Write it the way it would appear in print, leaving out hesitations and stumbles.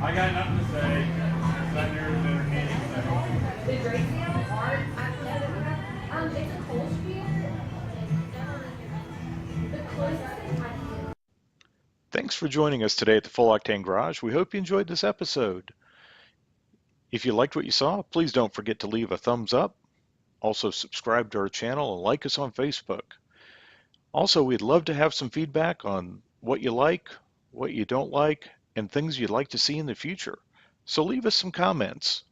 I got nothing to say. That there was entertaining. The Drake sale art it's a Kolsch beer. The closest thing I can. Thanks for joining us today at the Full Octane Garage. We hope you enjoyed this episode. If you liked what you saw, please don't forget to leave a thumbs up. Also, subscribe to our channel and like us on Facebook. Also, we'd love to have some feedback on what you like, what you don't like, and things you'd like to see in the future. So leave us some comments.